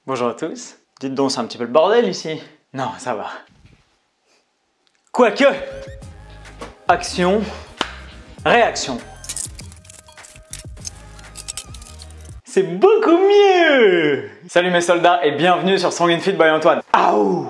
Bonjour à tous. Dites donc, c'est un petit peu le bordel ici. Non, ça va. Quoique, action, réaction. C'est beaucoup mieux! Salut mes soldats et bienvenue sur Strong and Fit by Antoine.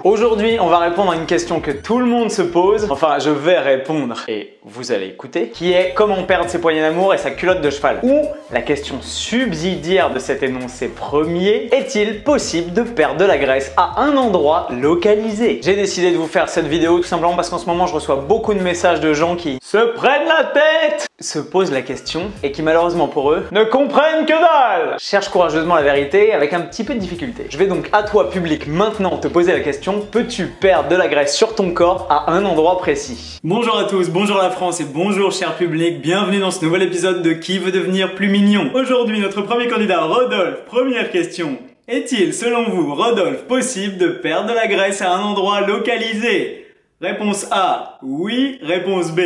Aujourd'hui, on va répondre à une question que tout le monde se pose. Enfin, je vais répondre et vous allez écouter. Qui est comment perdre ses poignées d'amour et sa culotte de cheval. Ou la question subsidiaire de cet énoncé premier. Est-il possible de perdre de la graisse à un endroit localisé? J'ai décidé de vous faire cette vidéo tout simplement parce qu'en ce moment, je reçois beaucoup de messages de gens qui se prennent la tête, se posent la question et qui malheureusement pour eux ne comprennent que dalle. Cherche courageusement la vérité avec un petit peu de difficulté. Je vais donc à toi public maintenant te poser la question, peux-tu perdre de la graisse sur ton corps à un endroit précis? Bonjour à tous, bonjour la France et bonjour cher public, bienvenue dans ce nouvel épisode de Qui veut devenir plus mignon? Aujourd'hui notre premier candidat Rodolphe, première question. Est-il selon vous, Rodolphe, possible de perdre de la graisse à un endroit localisé? Réponse A, oui. Réponse B,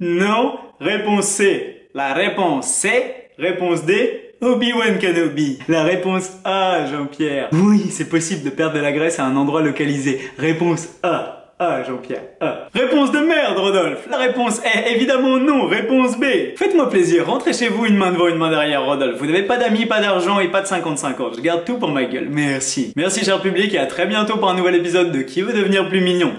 non. Réponse C, la réponse C. Réponse D, Obi-Wan Kenobi. La réponse A, Jean-Pierre. Oui, c'est possible de perdre de la graisse à un endroit localisé. Réponse A. Ah, Jean-Pierre, ah. Réponse de merde, Rodolphe. La réponse est évidemment non. Réponse B. Faites-moi plaisir, rentrez chez vous une main devant, une main derrière, Rodolphe. Vous n'avez pas d'amis, pas d'argent et pas de 50-50. Je garde tout pour ma gueule. Merci. Merci, cher public, et à très bientôt pour un nouvel épisode de Qui veut devenir plus mignon.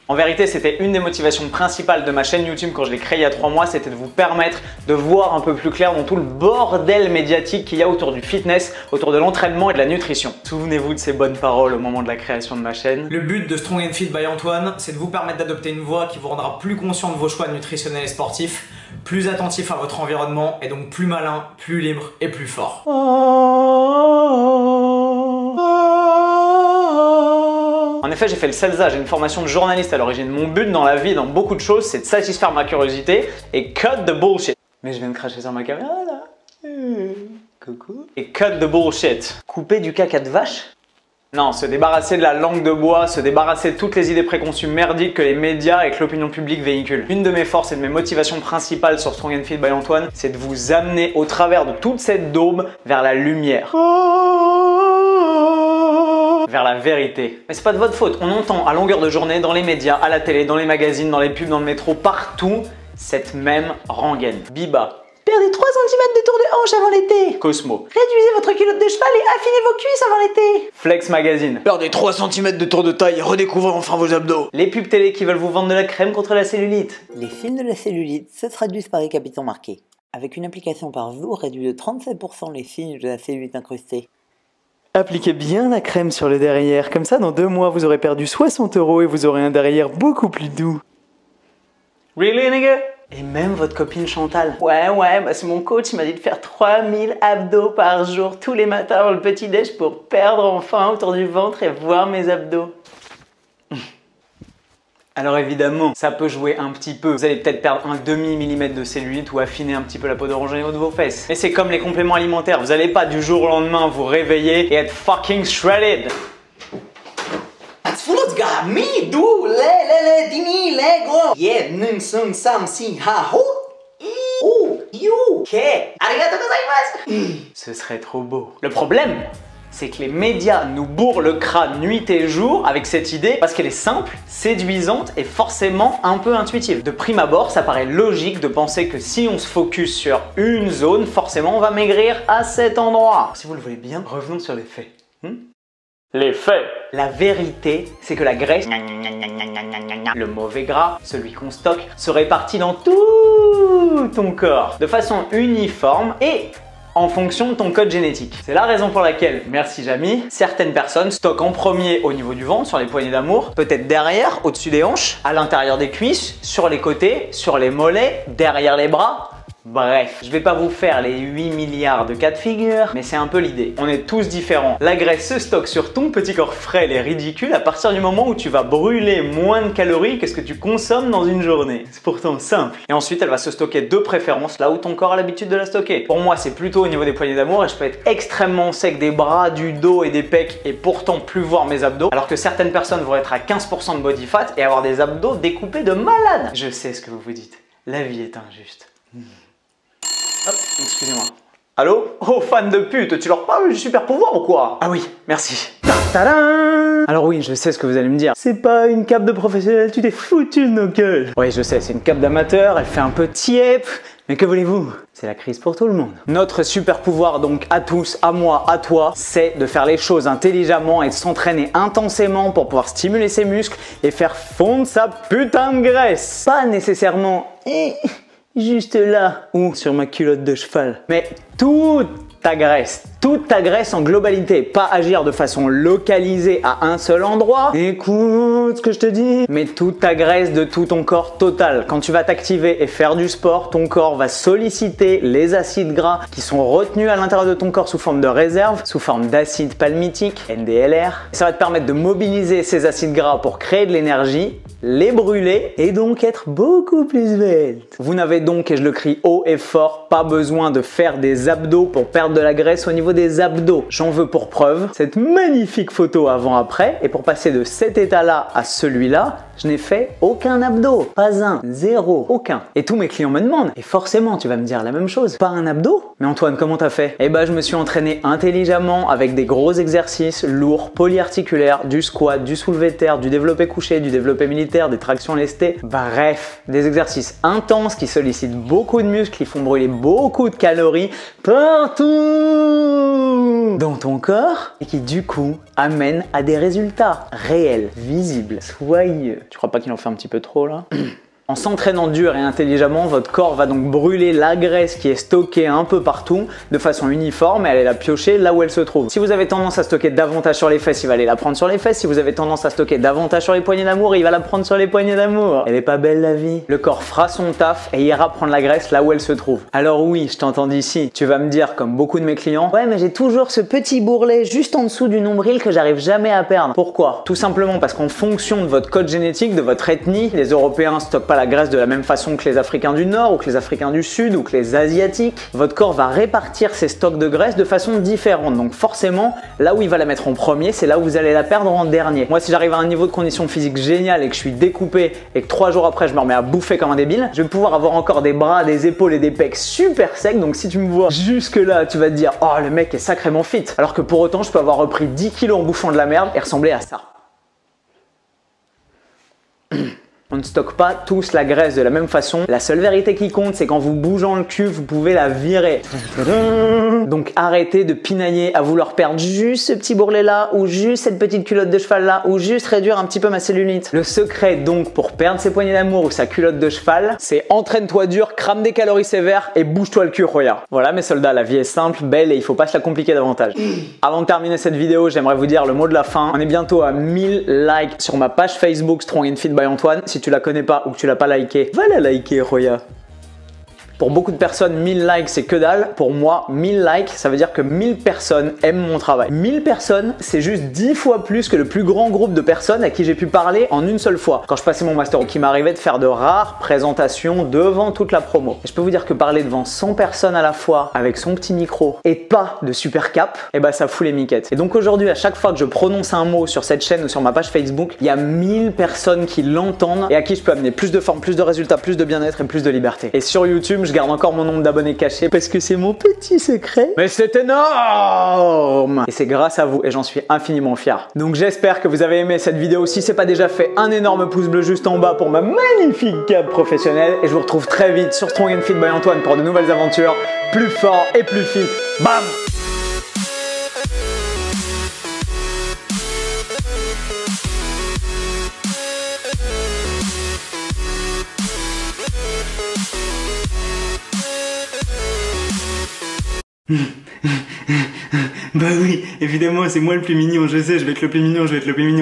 En vérité, c'était une des motivations principales de ma chaîne YouTube quand je l'ai créée il y a 3 mois, c'était de vous permettre de voir un peu plus clair dans tout le bordel médiatique qu'il y a autour du fitness, autour de l'entraînement et de la nutrition. Souvenez-vous de ces bonnes paroles au moment de la création de ma chaîne. Le but de Strong and Fit by Antoine, c'est de vous permettre d'adopter une voie qui vous rendra plus conscient de vos choix nutritionnels et sportifs, plus attentif à votre environnement et donc plus malin, plus libre et plus fort. En effet, j'ai fait le CELSA, j'ai une formation de journaliste à l'origine. Mon but dans la vie, dans beaucoup de choses, c'est de satisfaire ma curiosité et cut the bullshit. Mais je viens de cracher sur ma caméra là. Coucou. Et cut the bullshit. Couper du caca de vache? Non, se débarrasser de la langue de bois, se débarrasser de toutes les idées préconçues merdiques que les médias et que l'opinion publique véhiculent. Une de mes forces et de mes motivations principales sur Strong and Fit by Antoine, c'est de vous amener au travers de toute cette daube vers la lumière. Vers la vérité. Mais c'est pas de votre faute, on entend à longueur de journée dans les médias, à la télé, dans les magazines, dans les pubs, dans le métro, partout, cette même rengaine. Biba. Perdez 3 cm de tour de hanche avant l'été. Cosmo. Réduisez votre culotte de cheval et affinez vos cuisses avant l'été. Flex Magazine. Perdez 3 cm de tour de taille et redécouvrez enfin vos abdos. Les pubs télé qui veulent vous vendre de la crème contre la cellulite. Les films de la cellulite se traduisent par des capitons marqués. Avec une application par jour, réduit de 37% les signes de la cellulite incrustée. Appliquez bien la crème sur le derrière, comme ça dans 2 mois vous aurez perdu 60 € et vous aurez un derrière beaucoup plus doux. Really nigga? Et même votre copine Chantal. Ouais, bah c'est mon coach, il m'a dit de faire 3000 abdos par jour tous les matins avant le petit déj pour perdre enfin autour du ventre et voir mes abdos. Alors évidemment, ça peut jouer un petit peu. Vous allez peut-être perdre un demi-millimètre de cellulite ou affiner un petit peu la peau d'orange au niveau de vos fesses. Mais c'est comme les compléments alimentaires. Vous n'allez pas du jour au lendemain vous réveiller et être fucking shredded. It's full got me, do, le, dini, le, gros. Yeah, nung, sung, sam, si, ha, ho. You, ke, arigato gozaimasu. Ce serait trop beau. Le problème, c'est que les médias nous bourrent le crâne nuit et jour avec cette idée parce qu'elle est simple, séduisante et forcément un peu intuitive. De prime abord, ça paraît logique de penser que si on se focus sur une zone, forcément on va maigrir à cet endroit. Si vous le voulez bien, revenons sur les faits. Les faits. La vérité, c'est que la graisse, le mauvais gras, celui qu'on stocke, se répartit dans tout ton corps de façon uniforme et en fonction de ton code génétique. C'est la raison pour laquelle, merci Jamy, certaines personnes stockent en premier au niveau du ventre, sur les poignées d'amour, peut-être derrière, au-dessus des hanches, à l'intérieur des cuisses, sur les côtés, sur les mollets, derrière les bras. Bref, je vais pas vous faire les 8 milliards de cas de figure, mais c'est un peu l'idée. On est tous différents. La graisse se stocke sur ton petit corps frêle et ridicule à partir du moment où tu vas brûler moins de calories que ce que tu consommes dans une journée. C'est pourtant simple. Et ensuite, elle va se stocker de préférence là où ton corps a l'habitude de la stocker. Pour moi, c'est plutôt au niveau des poignées d'amour et je peux être extrêmement sec des bras, du dos et des pecs et pourtant plus voir mes abdos, alors que certaines personnes vont être à 15% de body fat et avoir des abdos découpés de malade. Je sais ce que vous vous dites. La vie est injuste. Hop, excusez-moi. Allô? Oh, fan de pute, tu leur parles du super pouvoir ou quoi? Ah oui, merci. Tadam! Alors oui, je sais ce que vous allez me dire. C'est pas une cape de professionnel, tu t'es foutu de nos gueules. Oui, je sais, c'est une cape d'amateur, elle fait un peu tiep. Mais que voulez-vous? C'est la crise pour tout le monde. Notre super pouvoir donc à tous, à moi, à toi, c'est de faire les choses intelligemment et de s'entraîner intensément pour pouvoir stimuler ses muscles et faire fondre sa putain de graisse. Pas nécessairement juste là ou sur ma culotte de cheval, mais toute ta graisse en globalité, pas agir de façon localisée à un seul endroit. Écoute ce que je te dis, mais toute ta graisse de tout ton corps total. Quand tu vas t'activer et faire du sport, ton corps va solliciter les acides gras qui sont retenus à l'intérieur de ton corps sous forme de réserve, sous forme d'acide palmitique, NDLR. Ça va te permettre de mobiliser ces acides gras pour créer de l'énergie, les brûler et donc être beaucoup plus svelte. Vous n'avez donc, et je le crie haut et fort, pas besoin de faire des abdos pour perdre de la graisse au niveau des abdos. J'en veux pour preuve cette magnifique photo avant-après, et pour passer de cet état-là à celui-là, je n'ai fait aucun abdo. Pas un, zéro, aucun. Et tous mes clients me demandent, et forcément tu vas me dire la même chose, pas un abdo? Mais Antoine, comment t'as fait? Eh ben je me suis entraîné intelligemment avec des gros exercices lourds, polyarticulaires, du squat, du soulevé de terre, du développé couché, du développé militaire, des tractions lestées. Bref, des exercices intenses qui sollicitent beaucoup de muscles, qui font brûler beaucoup de calories partout dans ton corps et qui du coup amènent à des résultats réels, visibles, soyeux. Tu crois pas qu'il en fait un petit peu trop là? En s'entraînant dur et intelligemment, votre corps va donc brûler la graisse qui est stockée un peu partout de façon uniforme et aller la piocher là où elle se trouve. Si vous avez tendance à stocker davantage sur les fesses, il va aller la prendre sur les fesses. Si vous avez tendance à stocker davantage sur les poignées d'amour, il va la prendre sur les poignées d'amour. Elle est pas belle la vie? Le corps fera son taf et ira prendre la graisse là où elle se trouve. Alors oui, je t'entends d'ici. Tu vas me dire, comme beaucoup de mes clients, ouais mais j'ai toujours ce petit bourrelet juste en dessous du nombril que j'arrive jamais à perdre. Pourquoi? Tout simplement parce qu'en fonction de votre code génétique, de votre ethnie, les Européens stockent pas la graisse de la même façon que les Africains du Nord ou que les Africains du Sud ou que les Asiatiques. Votre corps va répartir ses stocks de graisse de façon différente. Donc forcément, là où il va la mettre en premier, c'est là où vous allez la perdre en dernier. Moi, si j'arrive à un niveau de condition physique génial et que je suis découpé et que 3 jours après je me remets à bouffer comme un débile, je vais pouvoir avoir encore des bras, des épaules et des pecs super secs. Donc si tu me vois jusque là, tu vas te dire, oh le mec est sacrément fit. Alors que pour autant, je peux avoir repris 10 kilos en bouffant de la merde et ressembler à ça. On ne stocke pas tous la graisse de la même façon. La seule vérité qui compte, c'est qu'en vous bougeant le cul, vous pouvez la virer. Donc arrêtez de pinailler à vouloir perdre juste ce petit bourrelet là, ou juste cette petite culotte de cheval là, ou juste réduire un petit peu ma cellulite. Le secret donc pour perdre ses poignées d'amour ou sa culotte de cheval, c'est entraîne-toi dur, crame des calories sévères et bouge-toi le cul, Roya. Voilà mes soldats, la vie est simple, belle et il faut pas se la compliquer davantage. Avant de terminer cette vidéo, j'aimerais vous dire le mot de la fin. On est bientôt à 1000 likes sur ma page Facebook Strong and Fit by Antoine. Si tu la connais pas ou que tu l'as pas liké, va la liker, Roya. Pour beaucoup de personnes, 1000 likes c'est que dalle. Pour moi, 1000 likes, ça veut dire que 1000 personnes aiment mon travail. 1000 personnes, c'est juste 10 fois plus que le plus grand groupe de personnes à qui j'ai pu parler en une seule fois. Quand je passais mon master, qui m'arrivait de faire de rares présentations devant toute la promo. Et je peux vous dire que parler devant 100 personnes à la fois avec son petit micro et pas de super cap, et bah ça fout les miquettes. Et donc aujourd'hui, à chaque fois que je prononce un mot sur cette chaîne ou sur ma page Facebook, il y a 1000 personnes qui l'entendent et à qui je peux amener plus de forme, plus de résultats, plus de bien-être et plus de liberté. Et sur YouTube, je garde encore mon nombre d'abonnés caché parce que c'est mon petit secret. Mais c'est énorme! Et c'est grâce à vous et j'en suis infiniment fier. Donc j'espère que vous avez aimé cette vidéo. Si c'est pas déjà fait, un énorme pouce bleu juste en bas pour ma magnifique cape professionnelle. Et je vous retrouve très vite sur Strong and Fit by Antoine pour de nouvelles aventures plus fort et plus fit. Bam! Bah oui, évidemment, c'est moi le plus mignon, je sais, je vais être le plus mignon, je vais être le plus mignon.